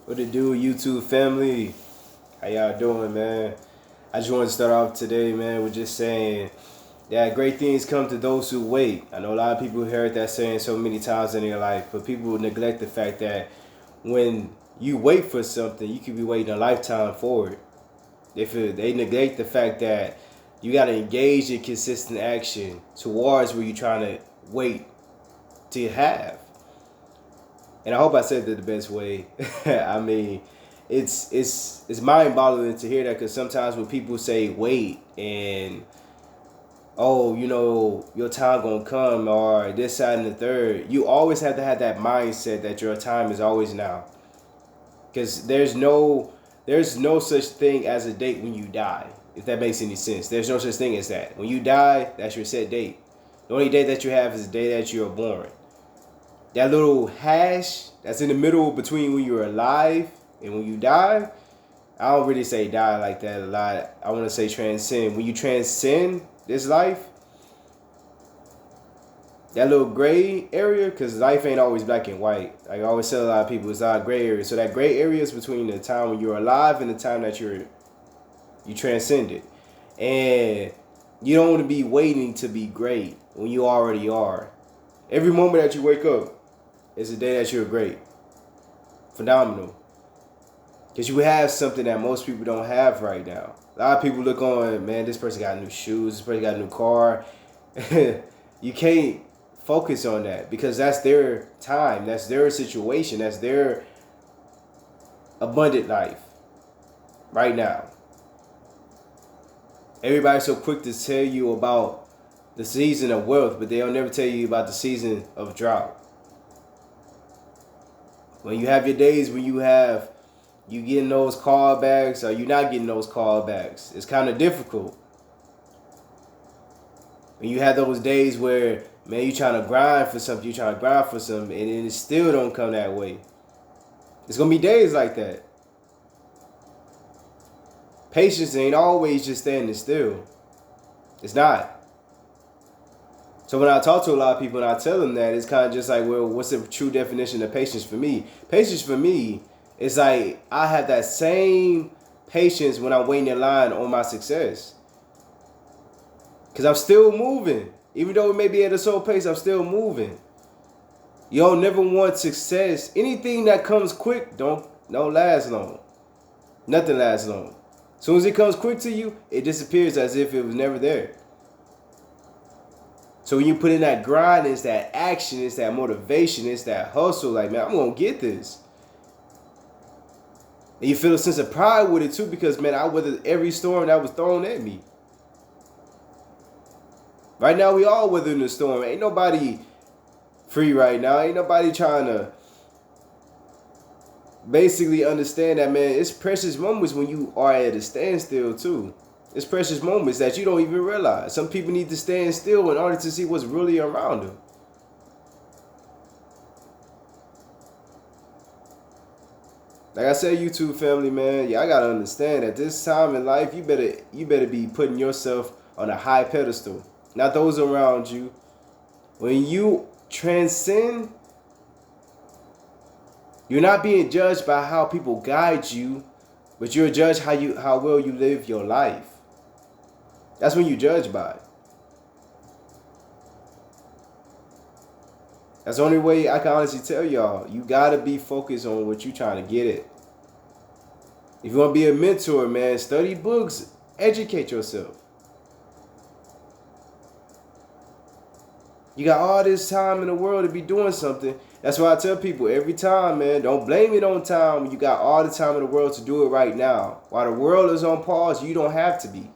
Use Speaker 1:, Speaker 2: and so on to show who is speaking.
Speaker 1: What it do, YouTube family? How y'all doing, man? I just want to start off today, man, with just saying that great things come to those who wait. I know a lot of people heard that saying so many times in their life, but people neglect the fact that when you wait for something, you could be waiting a lifetime for it. They neglect the fact that you got to engage in consistent action towards where you're trying to wait to have. And I hope I said that the best way. I mean, it's mind-boggling to hear that, because sometimes when people say wait and oh, your time gonna come or this, side, and the third, you always have to have that mindset that your time is always now. Because there's no such thing as a date when you die, if that makes any sense. There's no such thing as that. When you die, that's your set date. The only date that you have is the day that you are born. That little hash that's in the middle between when you're alive and when you die, I don't really say die like that a lot. I want to say transcend. When you transcend this life, that little gray area, because life ain't always black and white. Like I always tell a lot of people, it's not a gray area. So that gray area is between the time when you're alive and the time that you transcended. And you don't want to be waiting to be great when you already are. Every moment that you wake up is a day that you're great. Phenomenal. Because you have something that most people don't have right now. A lot of people look on, man, this person got new shoes, this person got a new car. You can't focus on that because that's their time, that's their situation, that's their abundant life right now. Everybody's so quick to tell you about the season of wealth, but they'll never tell you about the season of drought. When you have your days when you getting those callbacks or you not getting those callbacks, it's kind of difficult. When you have those days where, man, you trying to grind for something, and it still don't come that way. It's going to be days like that. Patience ain't always just standing still. It's not. So when I talk to a lot of people and I tell them that, it's kind of just like, well, what's the true definition of patience for me? Patience for me is like I have that same patience when I'm waiting in line on my success. Because I'm still moving. Even though it may be at a slow pace, I'm still moving. You don't never want success. Anything that comes quick don't last long. Nothing lasts long. As soon as it comes quick to you, it disappears as if it was never there. So when you put in that grind, it's that action, it's that motivation, it's that hustle. Like, man, I'm going to get this. And you feel a sense of pride with it too because, man, I weathered every storm that was thrown at me. Right now, we all weathering the storm. Ain't nobody free right now. Ain't nobody trying to basically understand that, man, it's precious moments when you are at a standstill too. It's precious moments that you don't even realize. Some people need to stand still in order to see what's really around them. Like I said, YouTube family, man, y'all gotta understand that this time in life, you better be putting yourself on a high pedestal, not those around you. When you transcend, you're not being judged by how people guide you, but you're judged how well you live your life. That's when you judge by it. That's the only way I can honestly tell y'all. You gotta be focused on what you're trying to get at. If you want to be a mentor, man, study books, educate yourself. You got all this time in the world to be doing something. That's why I tell people every time, man, don't blame it on time when you got all the time in the world to do it right now. While the world is on pause, you don't have to be.